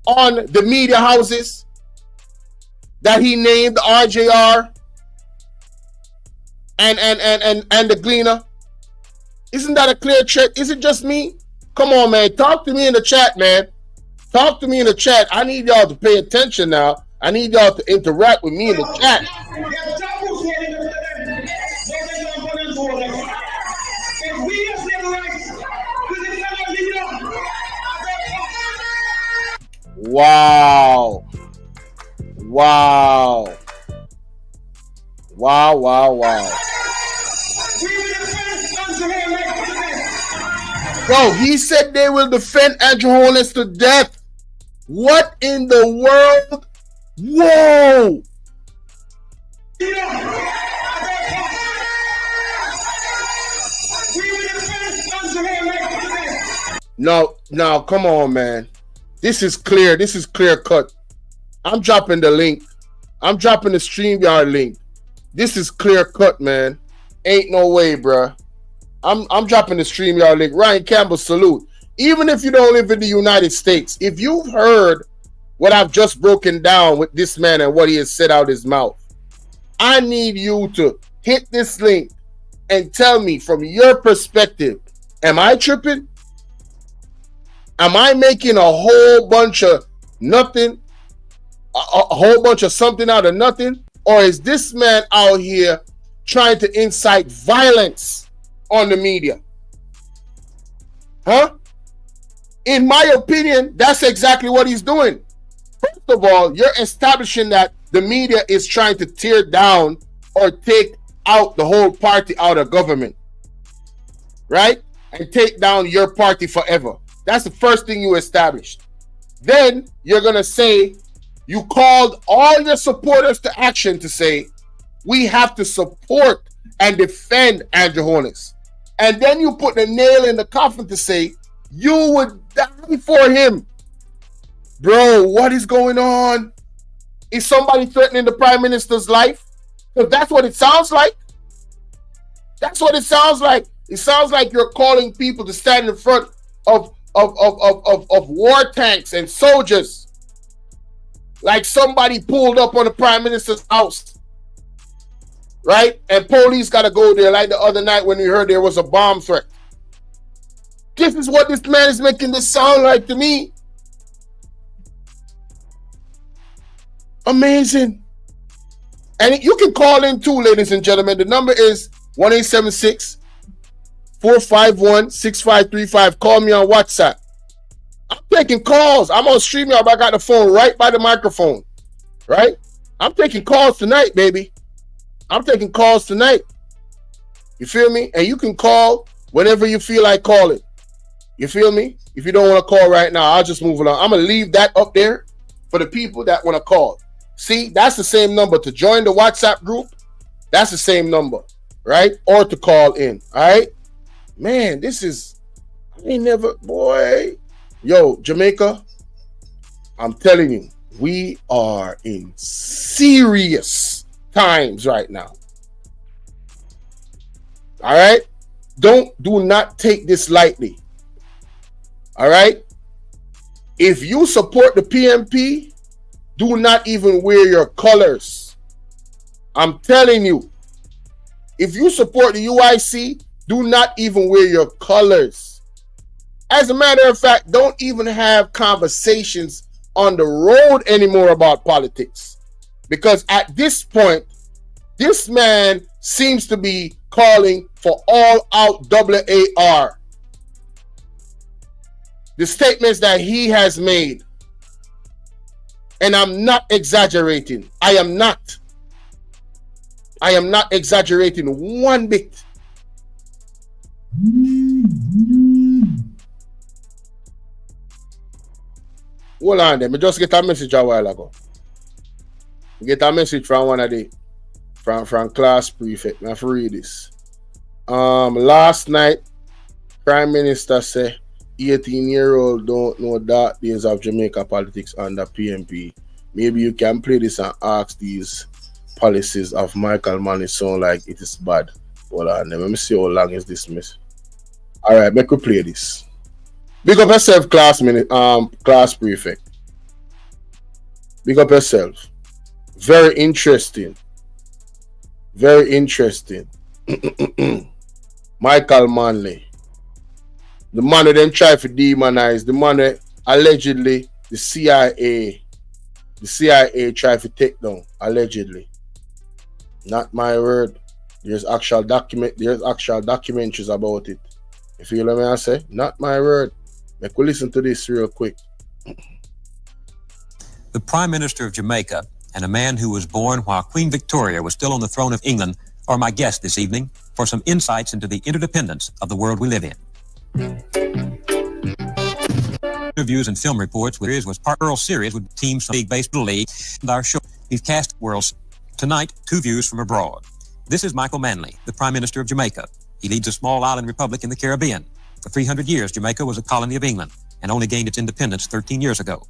on the media houses that he named, the RJR and the Gleaner? Isn't that a clear threat? Is it just me? Come on, man. Talk to me in the chat, man. Talk to me in the chat. I need y'all to pay attention now. I need y'all to interact with me in the chat. Wow. Wow. Wow, wow, wow. Bro, he said they will defend Andrew Holness to death. What in the world? Whoa! No, come on, man. This is clear. This is clear cut. I'm dropping the link. I'm dropping the StreamYard link. This is clear cut, man. Ain't no way, bruh. I'm dropping the StreamYard link. Ryan Campbell, salute. Even if you don't live in the United States, if you've heard what I've just broken down with this man and what he has said out his mouth, I need you to hit this link and tell me from your perspective, am I tripping? Am I making a whole bunch of nothing, a whole bunch of something out of nothing? Or is this man out here trying to incite violence on the media? Huh? In my opinion, that's exactly what he's doing. First of all, you're establishing that the media is trying to tear down or take out the whole party out of government, right? And take down your party forever. That's the first thing you established. Then you're going to say, you called all your supporters to action to say, we have to support and defend Andrew Holness. And then you put the nail in the coffin to say, you would die for him. Bro, what is going on? Is somebody threatening the Prime Minister's life? Because that's what it sounds like. That's what it sounds like. It sounds like you're calling people to stand in front of war tanks and soldiers. Like somebody pulled up on the Prime Minister's house. Right? And police got to go there like the other night when we heard there was a bomb threat. This is what this man is making this sound like to me. Amazing. And you can call in too, ladies and gentlemen. The number is 1-876-451-6535. Call me on WhatsApp. I'm taking calls. I'm on StreamYard, but I got the phone right by the microphone. Right? I'm taking calls tonight, baby. I'm taking calls tonight. You feel me? And you can call whenever you feel like calling. You feel me? If you don't want to call right now, I'll just move along. I'm going to leave that up there for the people that want to call. See, that's the same number to join the WhatsApp group. That's the same number, right? Or to call in, all right? Man, this is, I ain't never, boy. Yo, Jamaica, I'm telling you, we are in serious times right now. All right? Do not take this lightly. All right? If you support the PMP, do not even wear your colors. I'm telling you. If you support the UIC, do not even wear your colors. As a matter of fact, don't even have conversations on the road anymore about politics. Because at this point, this man seems to be calling for all-out WAR. The statements that he has made. And I'm not exaggerating. I am not exaggerating one bit. Hold on then. I just get a message a while ago. I get a message from one of the from class prefect. I have to read this. Last night, Prime Minister said 18-year-old don't know dark days of Jamaica politics under PMP. Maybe you can play this and ask these policies of Michael Manley sound like it is bad. Hold on, let me see how long is this miss. All right, make we play this. Big up yourself, class prefect. Big up yourself. Very interesting. Very interesting. Michael Manley. The man who them try to demonize, the man who allegedly the CIA tried to take down, allegedly. Not my word. There's actual documentaries about it. You feel what I say? Not my word. Make we listen to this real quick. The Prime Minister of Jamaica and a man who was born while Queen Victoria was still on the throne of England are my guests this evening for some insights into the interdependence of the world we live in. Interviews and film reports with was part Earl series with teams from League Baseball League and our show. We've cast worlds tonight. 2 views from abroad. This is Michael Manley, the Prime Minister of Jamaica. He leads a small island republic in the Caribbean. For 300 years, Jamaica was a colony of England and only gained its independence 13 years ago.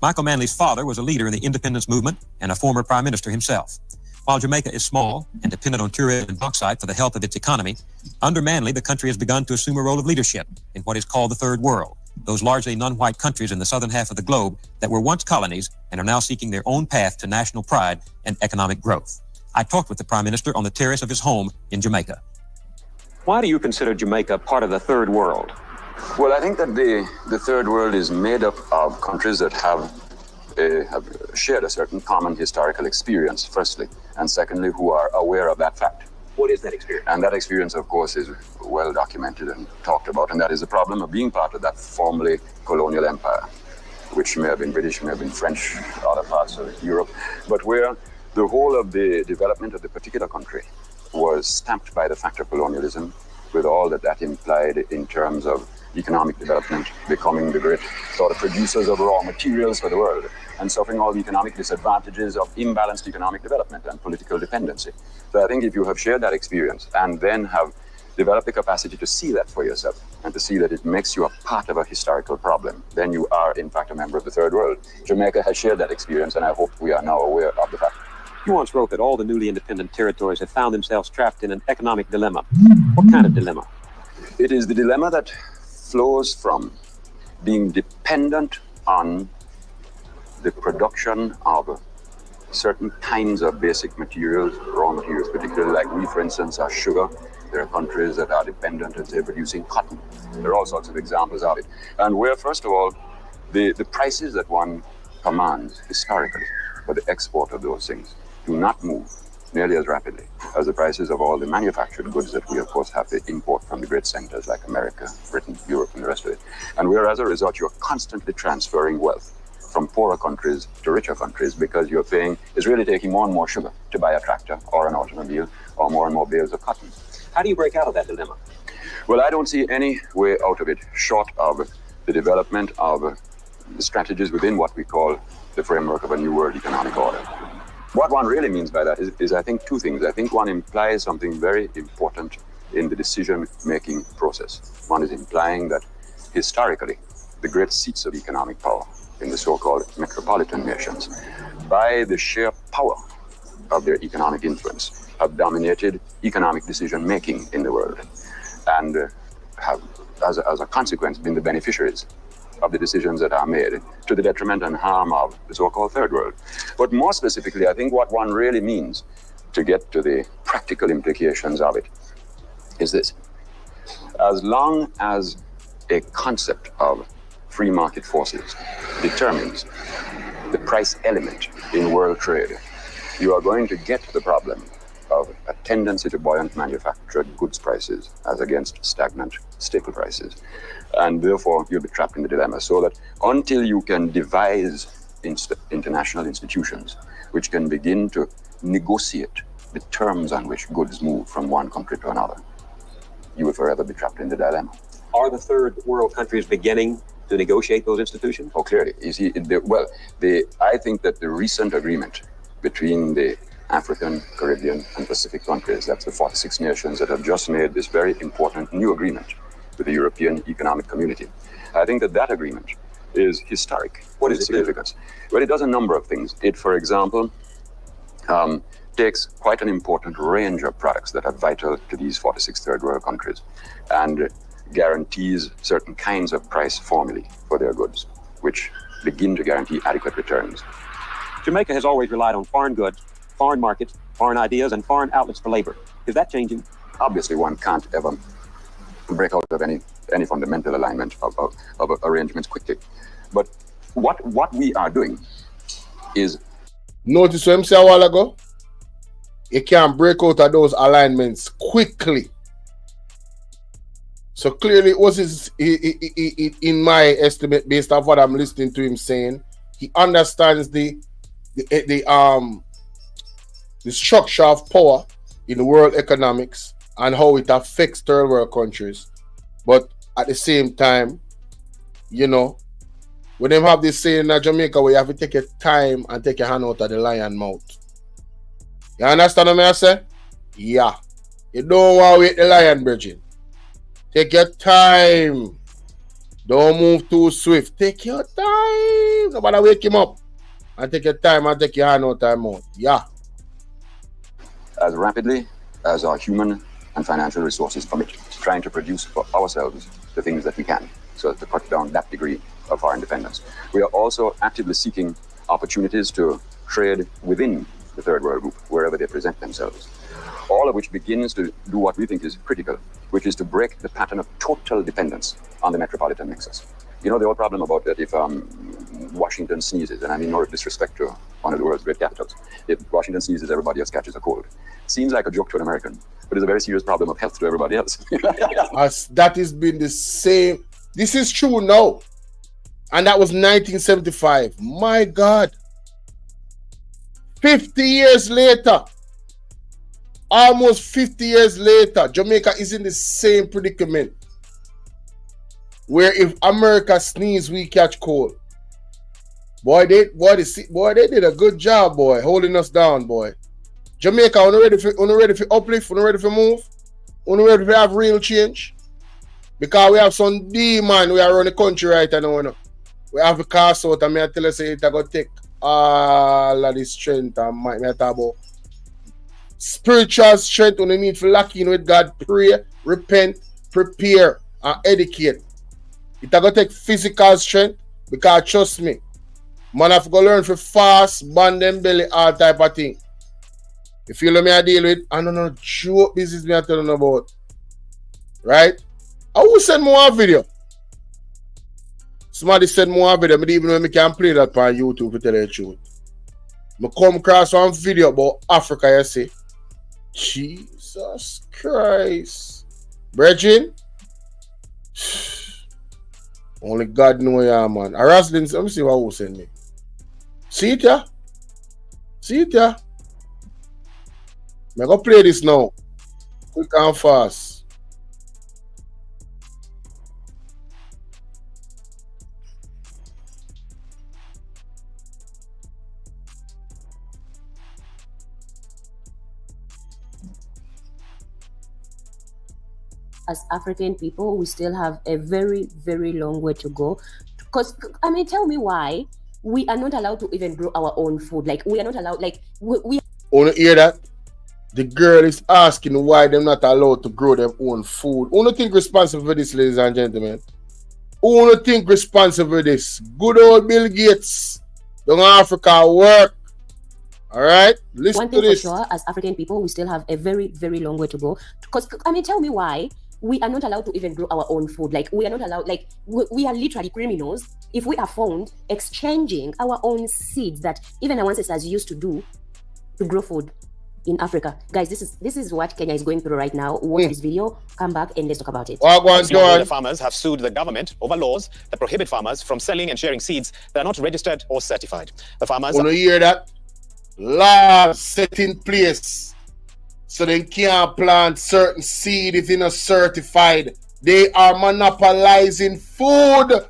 Michael Manley's father was a leader in the independence movement and a former prime minister himself. While Jamaica is small and dependent on tourism and bauxite for the health of its economy, under Manley, the country has begun to assume a role of leadership in what is called the Third World, those largely non-white countries in the southern half of the globe that were once colonies and are now seeking their own path to national pride and economic growth. I talked with the Prime Minister on the terrace of his home in Jamaica. Why do you consider Jamaica part of the Third World? Well, I think that the Third World is made up of countries that have shared a certain common historical experience, firstly, and secondly, who are aware of that fact. What is that experience? And that experience, of course, is well documented and talked about, and that is the problem of being part of that formerly colonial empire, which may have been British, may have been French, other parts of Europe, but where the whole of the development of the particular country was stamped by the fact of colonialism, with all that that implied in terms of economic development, becoming the great sort of producers of raw materials for the world, and suffering all the economic disadvantages of imbalanced economic development and political dependency. So I think if you have shared that experience and then have developed the capacity to see that for yourself and to see that it makes you a part of a historical problem, then you are in fact a member of the Third World. Jamaica has shared that experience, and I hope we are now aware of the fact. You once wrote that all the newly independent territories have found themselves trapped in an economic dilemma. What kind of dilemma? It is the dilemma that flows from being dependent on the production of certain kinds of basic materials, raw materials, particularly like we, for instance, our sugar, There are countries that are dependent, let's say, producing cotton. There are all sorts of examples of it. And where, first of all, the prices that one commands historically for the export of those things do not move nearly as rapidly as the prices of all the manufactured goods that we, of course, have to import from the great centers like America, Britain, Europe, and the rest of it. And where, as a result, you're constantly transferring wealth from poorer countries to richer countries because you're paying, is really taking more and more sugar to buy a tractor or an automobile or more and more bales of cotton. How do you break out of that dilemma? Well, I don't see any way out of it short of the development of the strategies within what we call the framework of a new world economic order. What one really means by that is I think, two things. I think one implies something very important in the decision-making process. One is implying that historically, the great seats of economic power in the so-called metropolitan nations, by the sheer power of their economic influence, have dominated economic decision-making in the world and have, as a consequence, been the beneficiaries of the decisions that are made to the detriment and harm of the so-called third world. But more specifically, I think what one really means to get to the practical implications of it is this. As long as a concept of free market forces determines the price element in world trade, you are going to get the problem of a tendency to buoyant manufactured goods prices as against stagnant staple prices. And therefore, you'll be trapped in the dilemma. So that until you can devise international institutions which can begin to negotiate the terms on which goods move from one country to another, you will forever be trapped in the dilemma. Are the third world countries beginning to negotiate those institutions? Oh, clearly. You see, I think that the recent agreement between the African, Caribbean, and Pacific countries, that's the 46 nations that have just made this very important new agreement with the European Economic Community. I think that agreement is historic. What is its significance? Well, it does a number of things. It, for example, takes quite an important range of products that are vital to these 46 third world countries and guarantees certain kinds of price formulae for their goods, which begin to guarantee adequate returns. Jamaica has always relied on foreign goods, foreign markets, foreign ideas, and foreign outlets for labor. Is that changing? Obviously, one can't ever break out of any fundamental alignment of arrangements quickly. But what we are doing is... Notice what I said a while ago? You can't break out of those alignments quickly. So clearly, it was in my estimate, based on what I'm listening to him saying, he understands the structure of power in the world economics and how it affects third world countries. But at the same time, you know, when they have this saying in Jamaica where you have to take your time and take your hand out of the lion mouth. You understand what I say? Yeah. You don't want to wait the lion, Bridget. Take your time. Don't move too swift. Take your time. Nobody wake him up. And take your time and take your hand out of the mouth. Yeah. As rapidly as our human and financial resources permit, trying to produce for ourselves the things that we can, so as to cut down that degree of our independence. We are also actively seeking opportunities to trade within the third world group, wherever they present themselves. All of which begins to do what we think is critical, which is to break the pattern of total dependence on the metropolitan nexus. You know the old problem about that if Washington sneezes, and I mean no disrespect to one of the world's great capitals, if Washington sneezes, everybody else catches a cold. Seems like a joke to an American, but it's a very serious problem of health to everybody else. As that has been the same. This is true now. And that was 1975. My God. 50 years later. Almost 50 years later, Jamaica is in the same predicament. Where if America sneeze, we catch cold. Boy, they did a good job, boy, holding us down, boy. Jamaica, are you ready for uplift? Are you ready for move? Are you ready to have real change? Because we have some demon we are running the country right now. You know. We have a cast out and I tell you say it's going to take all of the strength and might talk about spiritual strength when you need to lock in with God, pray, repent, prepare, and educate. It's going to take physical strength because trust me, man have to go learn for fast, band them belly, all type of thing. You feel me I deal with? I don't know, joke business me I telling about. right? I will send more video. Somebody send more video. I even know I can play that on YouTube to tell you the truth. I come across one video about Africa, you see. Jesus Christ. Brethren, only God knows, yeah, man. Roslyn, let me see what will send me. See it, yeah? See it, yeah? I'm going to play this now. Quick and fast. As African people, we still have a very, very long way to go. Because, I mean, tell me why we are not allowed to even grow our own food. Like, we are not allowed, like, we Want to hear that? The girl is asking why they're not allowed to grow their own food. Who do you think responsible for this, ladies and gentlemen? Who do you think responsible for this? Good old Bill Gates. Don't Africa work. All right? Listen one thing to this. for sure, as African people, we still have a very, very long way to go. Because, I mean, tell me why we are not allowed to even grow our own food. Like, we are not allowed, like, we are literally criminals if we are found exchanging our own seeds that even our ancestors used to do to grow food in Africa. Guys, this is what Kenya is going through right now. Watch this video, come back, and let's talk about it. Smallholder farmers have sued the government over laws that prohibit farmers from selling and sharing seeds that are not registered or certified. The farmers... Want to hear that? Laws set in place so they can't plant certain seed if they're not certified. They are monopolizing food.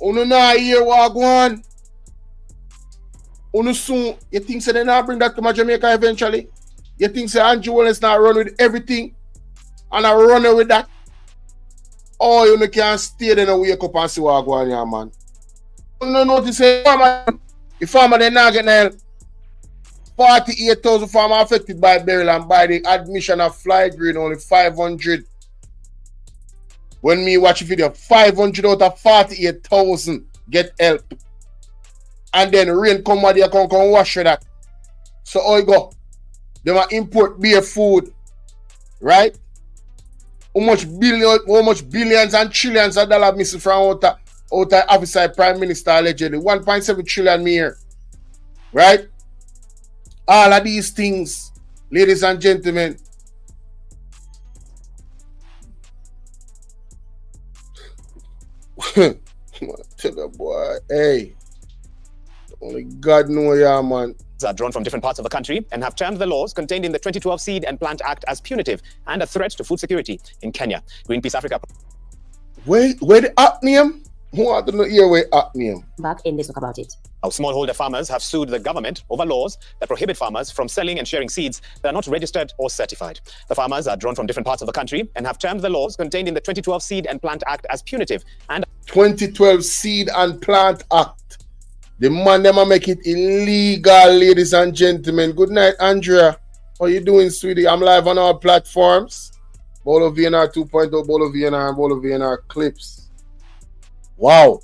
Uno not hear what go on. Uno soon, you think so they not bring that to my Jamaica eventually? You think so Andrew Wallace not run with everything? And I run with that? Oh, you can't stay there and wake up and see what go on here, man. You don't notice the farmer they not getting help. 48,000 farmers affected by burial, and by the admission of fly green, only 500. When me watch a video, 500 out of 48,000 get help. And then rain come where they come wash that. So how you go? They might import beer food. Right? How much billions and trillions of dollars missing from out of officer prime minister allegedly. 1.7 trillion mere. Right? All of these things, ladies and gentlemen, tell the boy, hey, only God knows, yeah, man. Are drawn from different parts of the country and have termed the laws contained in the 2012 Seed and Plant Act as punitive and a threat to food security in Kenya. Greenpeace Africa. Where the act name? Who want to know here where act name? Back and let's talk about it. Our smallholder farmers have sued the government over laws that prohibit farmers from selling and sharing seeds that are not registered or certified. The farmers are drawn from different parts of the country and have termed the laws contained in the 2012 Seed and Plant Act as punitive and 2012 Seed and Plant Act. The man them make it illegal, ladies and gentlemen. Good night, Andrea. How you doing, sweetie? I'm live on all platforms. Bolo V&R 2.0, Bolo V&R, and Bolo V&R clips. Wow.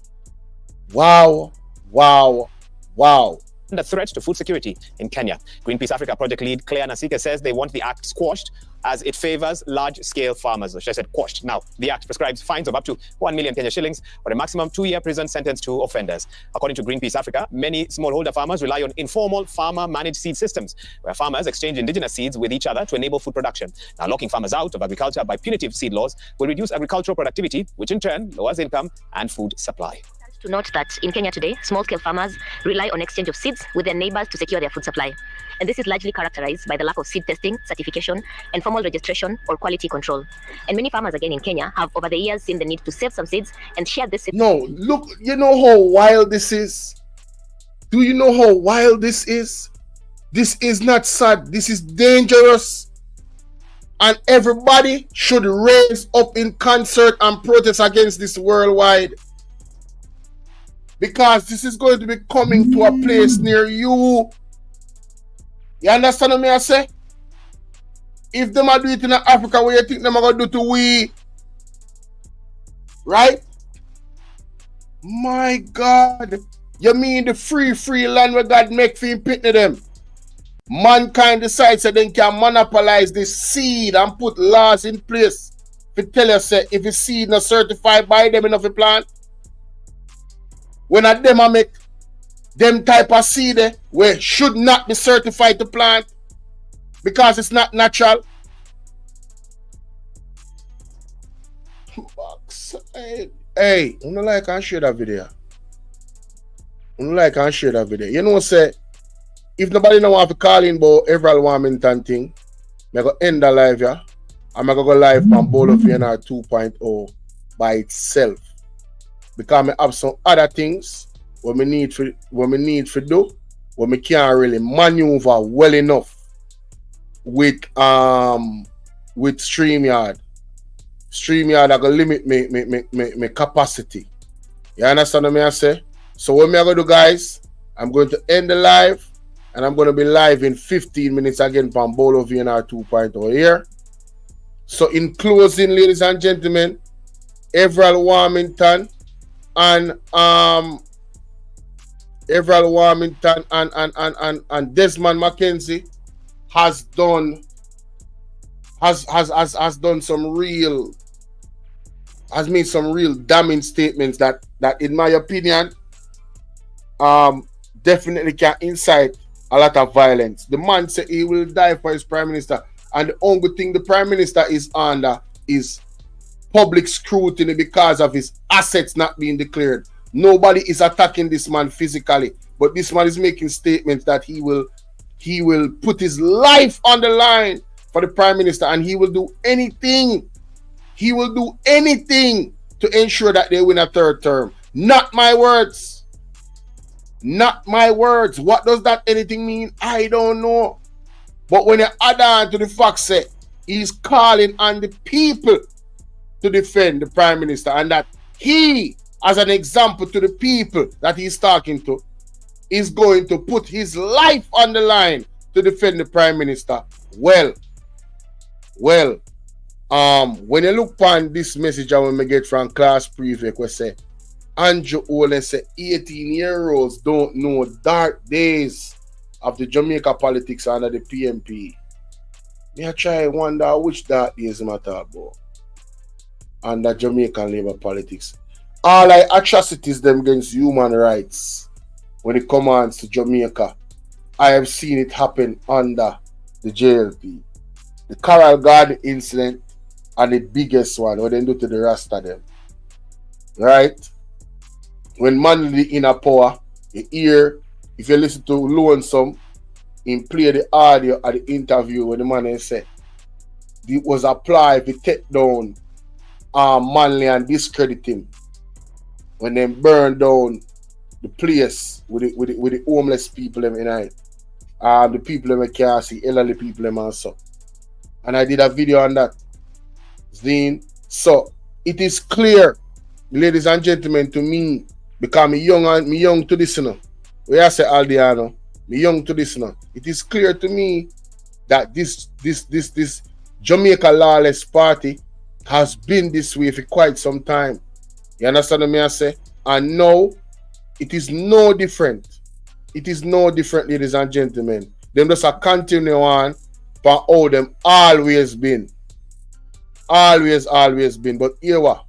Wow. Wow. Wow. And a threat to food security in Kenya. Greenpeace Africa project lead Claire Nasika says they want the act squashed as it favors large-scale farmers. She said quashed. Now, the act prescribes fines of up to 1 million Kenya shillings or a maximum 2-year prison sentence to offenders. According to Greenpeace Africa, many smallholder farmers rely on informal farmer-managed seed systems, where farmers exchange indigenous seeds with each other to enable food production. Now, locking farmers out of agriculture by punitive seed laws will reduce agricultural productivity, which in turn lowers income and food supply. To note that in Kenya today, small-scale farmers rely on exchange of seeds with their neighbors to secure their food supply. And this is largely characterized by the lack of seed testing, certification, and formal registration or quality control. And many farmers, again, in Kenya, have over the years seen the need to save some seeds and share this. No, look, you know how wild this is? Do you know how wild this is? This is not sad. This is dangerous. And everybody should raise up in concert and protest against this worldwide. Because this is going to be coming to a place near you. You understand what I say? If them are doing it in Africa, what you think them are going to do to we? Right? My God. You mean the free land where God make for him pitney them? mankind decides that they can monopolize this seed and put laws in place to tell you say if the seed not certified by them enough a plant. When a them a make them type of seed where should not be certified to plant because it's not natural. Hey, I don't like and share that video. I don't like and share that video. You know, say, if nobody know want to call in about Everal Warmington thing, I'm going to end the live, yeah? I'm going to go live on Bolo V&R 2.0 by itself. Because I have some other things what we need to do, what we can't really maneuver well enough with StreamYard. StreamYard I go limit me capacity. You understand what I say? So what I'm going to do, guys, I'm going to end the live and I'm going to be live in 15 minutes again from Bolo V&R 2.0 here. So in closing, ladies and gentlemen, Everal Warmington and Desmond McKenzie has done made some real damning statements that in my opinion definitely can incite a lot of violence. The man said he will die for his prime minister, and the only thing the prime minister is under is public scrutiny because of his assets not being declared. Nobody is attacking this man physically, but this man is making statements that he will put his life on the line for the prime minister, and he will do anything. He will do anything to ensure that they win a third term. Not my words. Not my words. What does that anything mean? I don't know. But when you add on to the fact that he's calling on the people to defend the prime minister, and that he, as an example to the people that he's talking to, is going to put his life on the line to defend the prime minister. Well, when you look on this message I want to get from class prefect, we say Andrew Olin say 18-year-olds don't know dark days of the Jamaica politics under the PMP. Me I try wonder which dark days I talk about under Jamaican Labour politics. All like atrocities them against human rights when it comes to Jamaica, I have seen it happen under the JLP. The Coral Garden incident and the biggest one, what they do to the rest of them. Right? When Manley in a power, you hear, if you listen to Lonesome, he play the audio at the interview when the man said it was applied to take down Manley and discredit him. When they burn down the place with the homeless people in it. The people that can't see, elderly people also. And I did a video on that. So it is clear, ladies and gentlemen, to me, because me young to this, you know. Where I say Aldiano, me young to this, you know. It is clear to me that this Jamaica Lawless party has been this way for quite some time. You understand what I say? And now it is no different. It is no different, ladies and gentlemen. Them just a continue on for how them always been. Always been. But here what?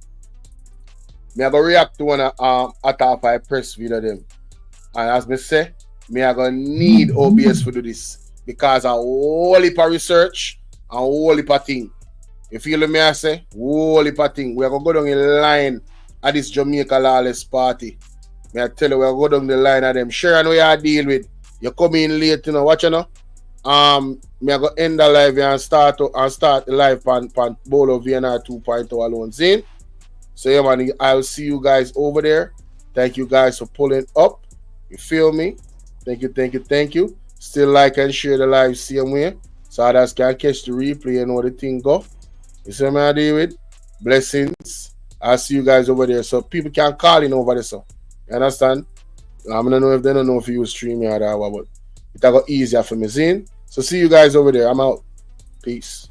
Me I go react to one after I press video them. And as me say, me I gonna need OBS to do this. Because a whole heap of research and a whole heap of thing. You feel me I say? Whole heap of thing. We are gonna go down in line at this Jamaica Lawless party. Me I tell you, we are go down the line of them. Sure, I know you are deal with. You come in late, you know. Watch you know. Me I go end the live and start the live on Bolo V&R 2.0 alone. See? So yeah, man, I'll see you guys over there. Thank you guys for pulling up. You feel me? Thank you. Still like and share the live same way, so others can catch the replay and know the thing go. You see what I deal with? Blessings. I'll see you guys over there. So people can call in over there. So you understand? I don't know if they don't know if you use StreamYard or what, but it'll go easier for me. So see you guys over there. I'm out. Peace.